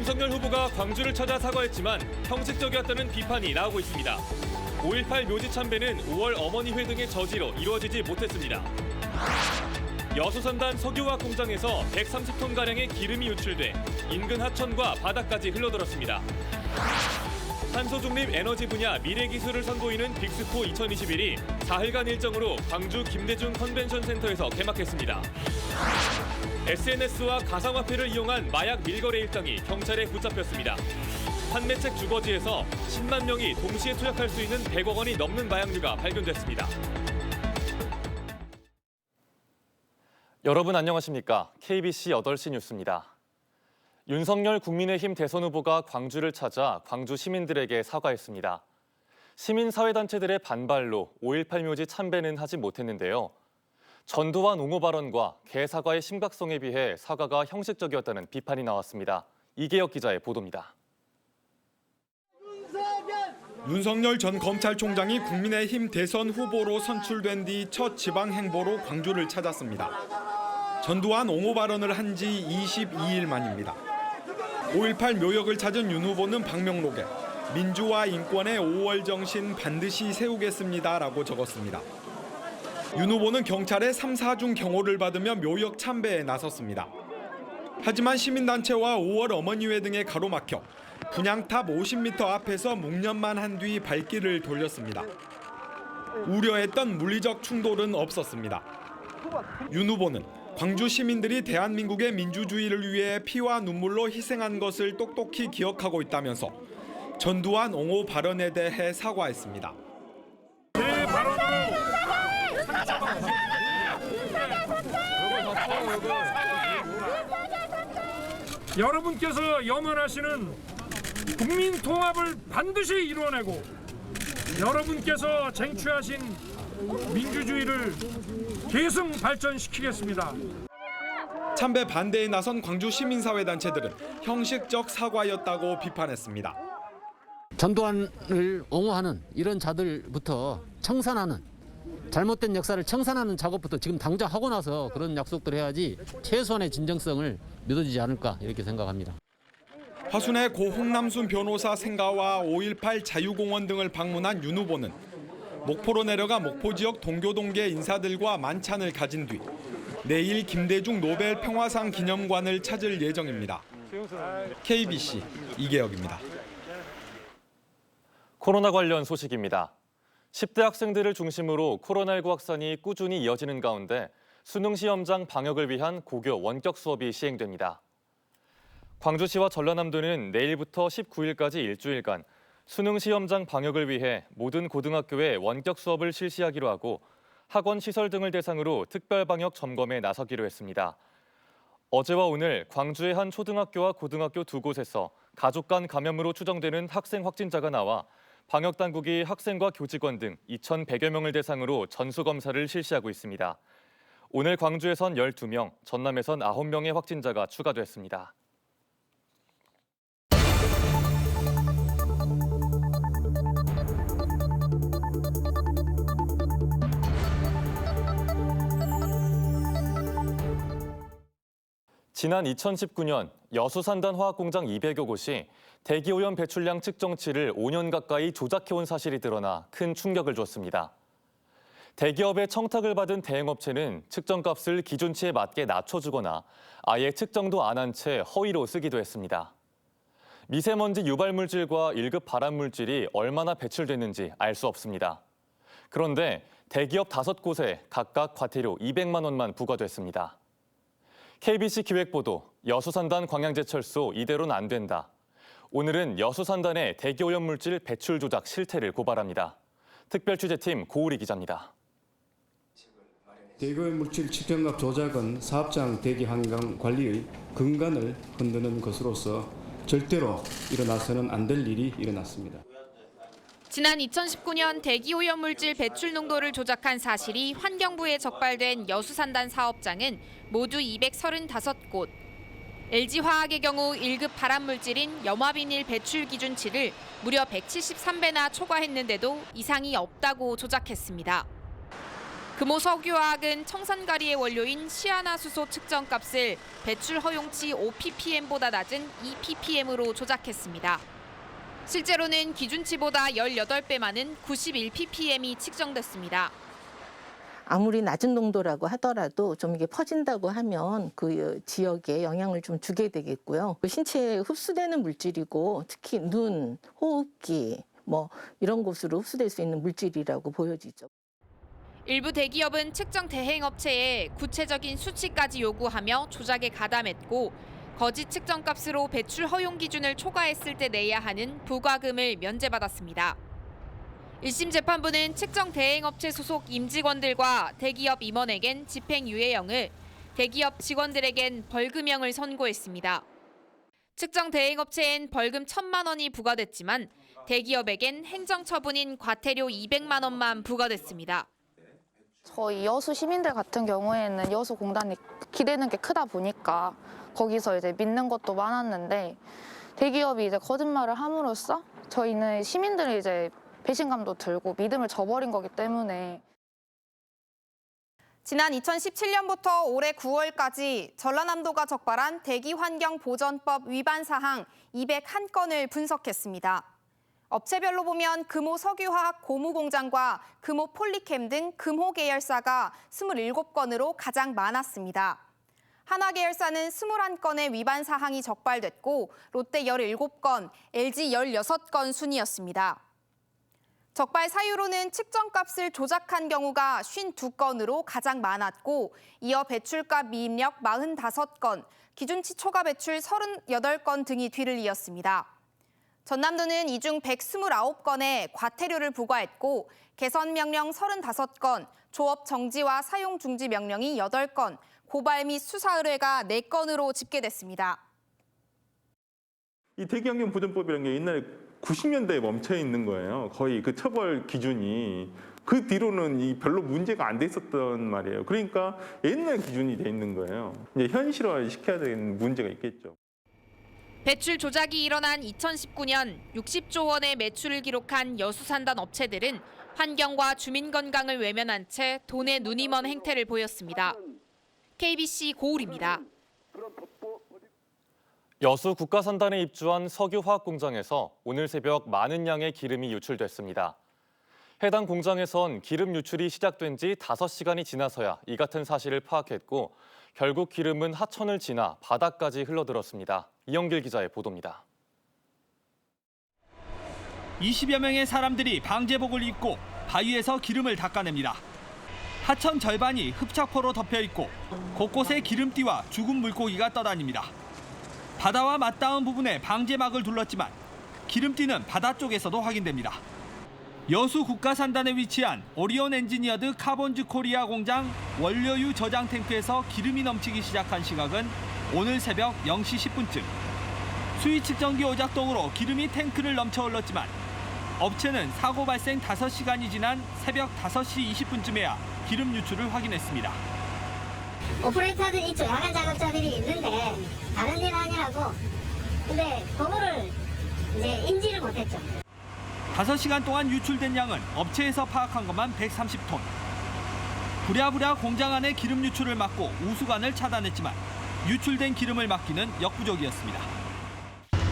윤석열 후보가 광주를 찾아 사과했지만 형식적이었다는 비판이 나오고 있습니다. 5.18 묘지 참배는 5월 어머니 회 등의 저지로 이루어지지 못했습니다. 여수산단 석유화학 공장에서 130톤가량의 기름이 유출돼 인근 하천과 바다까지 흘러들었습니다. 탄소중립 에너지 분야 미래기술을 선보이는 빅스포 2021이 4일간 일정으로 광주 김대중 컨벤션 센터에서 개막했습니다. SNS와 가상화폐를 이용한 마약 밀거래 일당이 경찰에 붙잡혔습니다. 판매책 주거지에서 10만 명이 동시에 투약할 수 있는 100억 원이 넘는 마약류가 발견됐습니다. 여러분 안녕하십니까? KBC 8시 뉴스입니다. 윤석열 국민의힘 대선 후보가 광주를 찾아 광주 시민들에게 사과했습니다. 시민사회단체들의 반발로 5.18 묘지 참배는 하지 못했는데요. 전두환 옹호 발언과 개사과의 심각성에 비해 사과가 형식적이었다는 비판이 나왔습니다. 이계혁 기자의 보도입니다. 윤석열 전 검찰총장이 국민의힘 대선 후보로 선출된 뒤 첫 지방 행보로 광주를 찾았습니다. 전두환 옹호 발언을 한 지 22일 만입니다. 5.18 묘역을 찾은 윤 후보는 방명록에 민주화 인권의 5월 정신 반드시 세우겠습니다라고 적었습니다. 윤 후보는 경찰의 3, 4중 경호를 받으며 묘역 참배에 나섰습니다. 하지만 시민단체와 5월 어머니회 등에 가로막혀 분향탑 50m 앞에서 묵념만 한 뒤 발길을 돌렸습니다. 우려했던 물리적 충돌은 없었습니다. 윤 후보는 광주 시민들이 대한민국의 민주주의를 위해 피와 눈물로 희생한 것을 똑똑히 기억하고 있다면서 전두환 옹호 발언에 대해 사과했습니다. 제 발언으로 여러분께서 염원하시는 국민 통합을 반드시 이루어내고 여러분께서 쟁취하신 민주주의를 계승 발전시키겠습니다. 참배 반대에 나선 광주 시민사회단체들은 형식적 사과였다고 비판했습니다. 전두환을 옹호하는 이런 자들부터 청산하는 잘못된 역사를 청산하는 작업부터 지금 당장 하고 나서 그런 약속들을 해야지 최소한의 진정성을 믿어지지 않을까 이렇게 생각합니다. 화순의 고 홍남순 변호사 생가와 5.18 자유공원 등을 방문한 윤 후보는 목포로 내려가 목포 지역 동교동계 인사들과 만찬을 가진 뒤 내일 김대중 노벨 평화상 기념관을 찾을 예정입니다. KBC 이계혁입니다. 코로나 관련 소식입니다. 10대 학생들을 중심으로 코로나19 확산이 꾸준히 이어지는 가운데 수능 시험장 방역을 위한 고교 원격 수업이 시행됩니다. 광주시와 전라남도는 내일부터 19일까지 일주일간 수능 시험장 방역을 위해 모든 고등학교에 원격 수업을 실시하기로 하고 학원 시설 등을 대상으로 특별 방역 점검에 나서기로 했습니다. 어제와 오늘 광주의 한 초등학교와 고등학교 두 곳에서 가족 간 감염으로 추정되는 학생 확진자가 나와 방역 당국이 학생과 교직원 등 2,100여 명을 대상으로 전수 검사를 실시하고 있습니다. 오늘 광주에선 12명, 전남에선 9명의 확진자가 추가됐습니다. 지난 2019년 여수산단 화학공장 200여 곳이 대기오염 배출량 측정치를 5년 가까이 조작해온 사실이 드러나 큰 충격을 줬습니다. 대기업의 청탁을 받은 대행업체는 측정값을 기준치에 맞게 낮춰주거나 아예 측정도 안 한 채 허위로 쓰기도 했습니다. 미세먼지 유발물질과 1급 발암물질이 얼마나 배출됐는지 알 수 없습니다. 그런데 대기업 5곳에 각각 과태료 200만 원만 부과됐습니다. KBC 기획보도 여수산단 광양제철소 이대로는 안 된다. 오늘은 여수산단의 대기오염물질 배출 조작 실태를 고발합니다. 특별취재팀 고우리 기자입니다. 대기오염물질 측정값 조작은 사업장 대기 환경 관리의 근간을 흔드는 것으로서 절대로 일어나서는 안 될 일이 일어났습니다. 지난 2019년 대기오염물질 배출 농도를 조작한 사실이 환경부에 적발된 여수산단 사업장은 모두 235곳. LG화학의 경우 1급 발암물질인 염화비닐 배출 기준치를 무려 173배나 초과했는데도 이상이 없다고 조작했습니다. 금호석유화학은 청산가리의 원료인 시아나수소 측정값을 배출 허용치 5ppm보다 낮은 2ppm으로 조작했습니다. 실제로는 기준치보다 18배 많은 91ppm이 측정됐습니다. 아무리 낮은 농도라고 하더라도 좀 이게 퍼진다고 하면 그 지역에 영향을 좀 주게 되겠고요. 신체에 흡수되는 물질이고 특히 눈, 호흡기 이런 곳으로 흡수될 수 있는 물질이라고 보여지죠. 일부 대기업은 측정 대행업체에 구체적인 수치까지 요구하며 조작에 가담했고 거짓 측정값으로 배출 허용 기준을 초과했을 때 내야 하는 부과금을 면제받았습니다. 1심 재판부는 측정 대행업체 소속 임직원들과 대기업 임원에겐 집행유예형을, 대기업 직원들에겐 벌금형을 선고했습니다. 측정 대행업체엔 벌금 1,000만 원이 부과됐지만 대기업에겐 행정처분인 과태료 200만 원만 부과됐습니다. 저희 여수 시민들 같은 경우에는 여수 공단이 기대는 게 크다 보니까 거기서 이제 믿는 것도 많았는데 대기업이 이제 거짓말을 함으로써 저희는 시민들이 이제 배신감도 들고 믿음을 저버린 거기 때문에. 지난 2017년부터 올해 9월까지 전라남도가 적발한 대기환경보전법 위반 사항 201건을 분석했습니다. 업체별로 보면 금호석유화학 고무공장과 금호폴리캠 등 금호 계열사가 27건으로 가장 많았습니다. 한화계열사는 21건의 위반 사항이 적발됐고 롯데 17건, LG 16건 순이었습니다. 적발 사유로는 측정값을 조작한 경우가 52건으로 가장 많았고 이어 배출값 미입력 45건, 기준치 초과 배출 38건 등이 뒤를 이었습니다. 전남도는 이 중 129건에 과태료를 부과했고 개선 명령 35건, 조업 정지와 사용 중지 명령이 8건, 고발 및 수사 의뢰가 4건으로 집계됐습니다. 이 대기환경보전법이라는 게 옛날에 90년대에 멈춰 있는 거예요. 거의 그 처벌 기준이. 그 뒤로는 별로 문제가 안 돼 있었단 말이에요. 그러니까 옛날 기준이 돼 있는 거예요. 이제 현실화 시켜야 되는 문제가 있겠죠. 배출 조작이 일어난 2019년 60조 원의 매출을 기록한 여수산단 업체들은 환경과 주민 건강을 외면한 채 돈에 눈이 먼 행태를 보였습니다. KBC 고울입니다. 여수 국가산단에 입주한 석유화학 공장에서 오늘 새벽 많은 양의 기름이 유출됐습니다. 해당 공장에선 기름 유출이 시작된 지 5시간이 지나서야 이 같은 사실을 파악했고 결국 기름은 하천을 지나 바다까지 흘러들었습니다. 이영길 기자의 보도입니다. 20여 명의 사람들이 방제복을 입고 바위에서 기름을 닦아냅니다. 하천 절반이 흡착포로 덮여 있고 곳곳에 기름띠와 죽은 물고기가 떠다닙니다. 바다와 맞닿은 부분에 방제막을 둘렀지만 기름띠는 바다 쪽에서도 확인됩니다. 여수 국가산단에 위치한 오리온 엔지니어드 카본즈 코리아 공장 원료유 저장 탱크에서 기름이 넘치기 시작한 시각은 오늘 새벽 0시 10분쯤. 수위 측정기 오작동으로 기름이 탱크를 넘쳐 흘렀지만 업체는 사고 발생 5시간이 지난 새벽 5시 20분쯤에야 기름 유출을 확인했습니다. 오퍼레이터들 있죠. 야간 작업자들이 있는데 다른 일 아니라고. 근데 그거를 이제 인지를 못했죠. 5시간 동안 유출된 양은 업체에서 파악한 것만 130톤. 부랴부랴 공장 안에 기름 유출을 막고 우수관을 차단했지만 유출된 기름을 막기는 역부족이었습니다.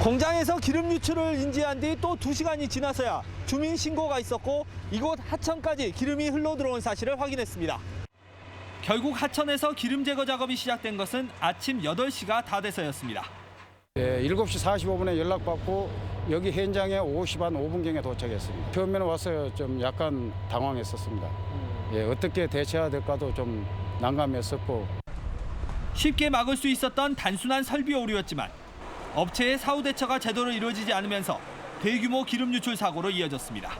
공장에서 기름 유출을 인지한 뒤 또 2시간이 지나서야 주민 신고가 있었고 이곳 하천까지 기름이 흘러들어온 사실을 확인했습니다. 결국 하천에서 기름 제거 작업이 시작된 것은 아침 8시가 다 돼서였습니다. 7시 45분에 연락받고 여기 현장에 5시 반 5분경에 도착했습니다. 처음에는 와서 좀 약간 당황했었습니다. 어떻게 대처해야 될까도 좀 난감했었고. 쉽게 막을 수 있었던 단순한 설비 오류였지만 업체의 사후 대처가 제대로 이루어지지 않으면서 대규모 기름 유출 사고로 이어졌습니다.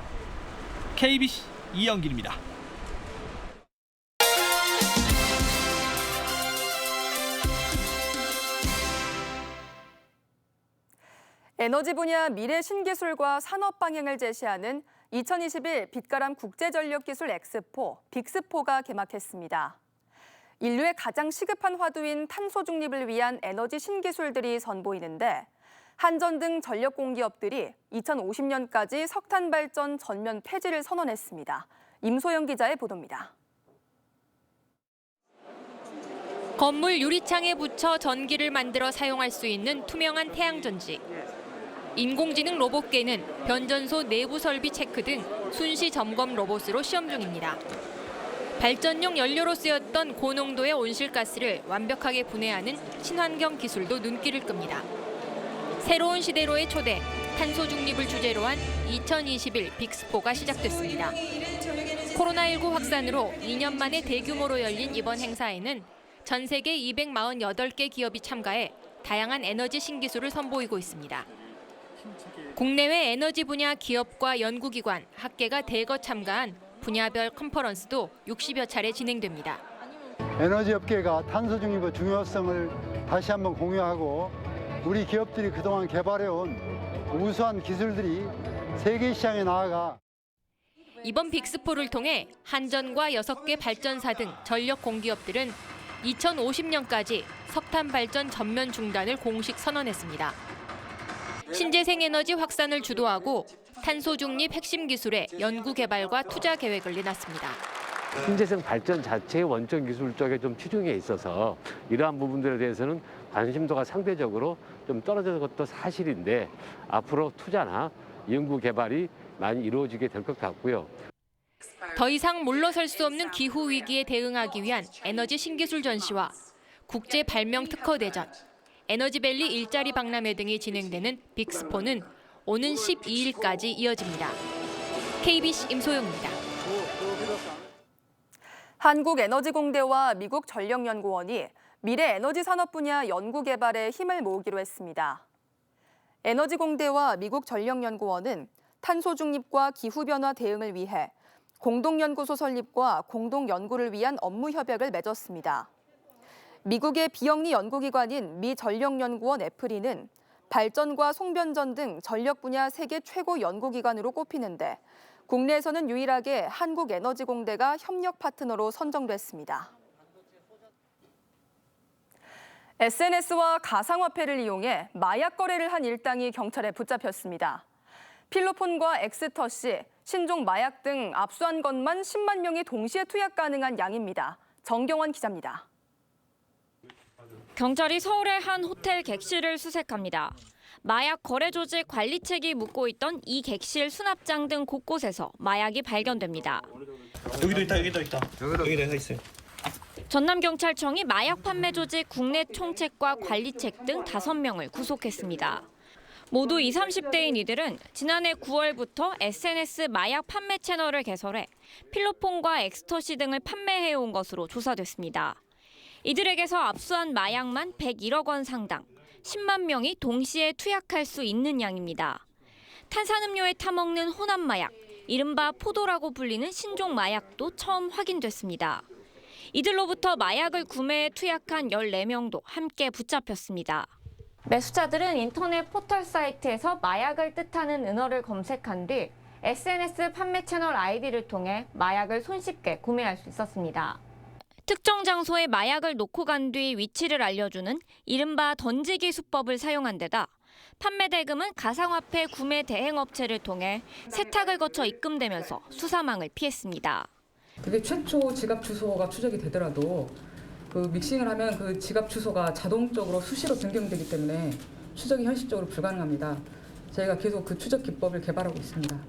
KBC 이영길입니다. 에너지 분야 미래 신기술과 산업 방향을 제시하는 2021 빛가람 국제전력기술 엑스포, 빅스포가 개막했습니다. 인류의 가장 시급한 화두인 탄소 중립을 위한 에너지 신기술들이 선보이는데 한전 등 전력 공기업들이 2050년까지 석탄 발전 전면 폐지를 선언했습니다. 임소영 기자의 보도입니다. 건물 유리창에 붙여 전기를 만들어 사용할 수 있는 투명한 태양전지. 인공지능 로봇계는 변전소 내부 설비 체크 등 순시 점검 로봇으로 시험 중입니다. 발전용 연료로 쓰였던 고농도의 온실가스를 완벽하게 분해하는 친환경 기술도 눈길을 끕니다. 새로운 시대로의 초대, 탄소 중립을 주제로 한 2021 빅스포가 시작됐습니다. 코로나19 확산으로 2년 만에 대규모로 열린 이번 행사에는 전 세계 248개 기업이 참가해 다양한 에너지 신기술을 선보이고 있습니다. 국내외 에너지 분야 기업과 연구기관, 학계가 대거 참가한 분야별 컨퍼런스도 60여 차례 진행됩니다. 에너지 업계가 탄소 중립의 중요성을 다시 한번 공유하고 우리 기업들이 그동안 개발해온 우수한 기술들이 세계 시장에 나아가 이번 빅스포를 통해 한전과 6개 발전사 등 전력 공기업들은 2050년까지 석탄 발전 전면 중단을 공식 선언했습니다. 신재생 에너지 확산을 주도하고 탄소 중립 핵심 기술의 연구 개발과 투자 계획을 내놨습니다. 신재생 발전 자체의 원천 기술 쪽에 좀 치중해 있어서 이러한 부분들에 대해서는 관심도가 상대적으로 좀 떨어지는 것도 사실인데 앞으로 투자나 연구 개발이 많이 이루어지게 될 것 같고요. 더 이상 물러설 수 없는 기후 위기에 대응하기 위한 에너지 신기술 전시와 국제 발명 특허 대전, 에너지밸리 일자리 박람회 등이 진행되는 빅스포는 오는 12일까지 이어집니다. KBC 임소영입니다. 한국에너지공대와 미국 전력연구원이 미래 에너지 산업 분야 연구 개발에 힘을 모으기로 했습니다. 에너지공대와 미국 전력연구원은 탄소 중립과 기후변화 대응을 위해 공동연구소 설립과 공동연구를 위한 업무 협약을 맺었습니다. 미국의 비영리 연구기관인 미 전력연구원 애프리는 발전과 송변전 등 전력 분야 세계 최고 연구기관으로 꼽히는데 국내에서는 유일하게 한국에너지공대가 협력 파트너로 선정됐습니다. SNS와 가상화폐를 이용해 마약 거래를 한 일당이 경찰에 붙잡혔습니다. 필로폰과 엑스터시, 신종 마약 등 압수한 것만 10만 명이 동시에 투약 가능한 양입니다. 정경원 기자입니다. 경찰이 서울의 한 호텔 객실을 수색합니다. 마약 거래 조직 관리책이 묻고 있던 이 객실 수납장 등 곳곳에서 마약이 발견됩니다. 여기도 있다, 여기도 있다. 여기도 있어요. 전남경찰청이 마약 판매 조직 국내 총책과 관리책 등 5명을 구속했습니다. 모두 20, 30대인 이들은 지난해 9월부터 SNS 마약 판매 채널을 개설해 필로폰과 엑스터시 등을 판매해온 것으로 조사됐습니다. 이들에게서 압수한 마약만 101억 원 상당, 10만 명이 동시에 투약할 수 있는 양입니다. 탄산음료에 타먹는 혼합 마약, 이른바 포도라고 불리는 신종 마약도 처음 확인됐습니다. 이들로부터 마약을 구매해 투약한 14명도 함께 붙잡혔습니다. 매수자들은 인터넷 포털 사이트에서 마약을 뜻하는 은어를 검색한 뒤 SNS 판매 채널 아이디를 통해 마약을 손쉽게 구매할 수 있었습니다. 특정 장소에 마약을 놓고 간 뒤 위치를 알려주는 이른바 던지기 수법을 사용한 데다 판매 대금은 가상화폐 구매 대행업체를 통해 세탁을 거쳐 입금되면서 수사망을 피했습니다. 그게 최초 지갑 주소가 추적이 되더라도 그 믹싱을 하면 그 지갑 주소가 자동적으로 수시로 변경되기 때문에 추적이 현실적으로 불가능합니다. 저희가 계속 그 추적 기법을 개발하고 있습니다.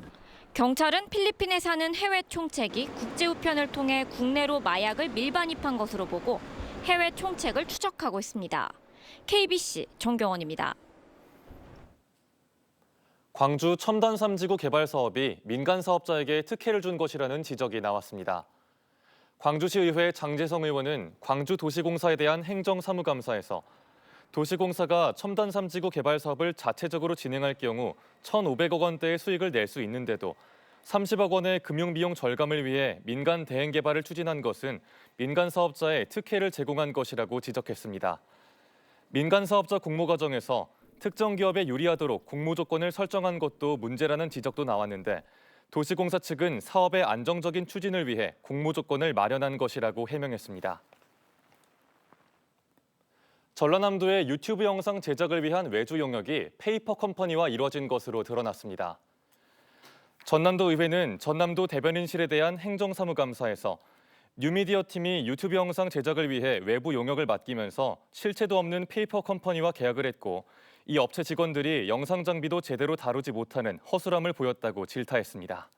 경찰은 필리핀에 사는 해외 총책이 국제 우편을 통해 국내로 마약을 밀반입한 것으로 보고 해외 총책을 추적하고 있습니다. KBC 정경원입니다. 광주 첨단 3지구 개발 사업이 민간 사업자에게 특혜를 준 것이라는 지적이 나왔습니다. 광주시의회 장재성 의원은 광주도시공사에 대한 행정사무감사에서 도시공사가 첨단 3지구 개발 사업을 자체적으로 진행할 경우 1,500억 원대의 수익을 낼 수 있는데도 30억 원의 금융비용 절감을 위해 민간 대행 개발을 추진한 것은 민간 사업자에 특혜를 제공한 것이라고 지적했습니다. 민간 사업자 공모 과정에서 특정 기업에 유리하도록 공모 조건을 설정한 것도 문제라는 지적도 나왔는데 도시공사 측은 사업의 안정적인 추진을 위해 공모 조건을 마련한 것이라고 해명했습니다. 전라남도의 유튜브 영상 제작을 위한 외주 용역이 페이퍼 컴퍼니와 이뤄진 것으로 드러났습니다. 전남도 의회는 전남도 대변인실에 대한 행정사무감사에서 뉴미디어 팀이 유튜브 영상 제작을 위해 외부 용역을 맡기면서 실체도 없는 페이퍼 컴퍼니와 계약을 했고 이 업체 직원들이 영상 장비도 제대로 다루지 못하는 허술함을 보였다고 질타했습니다.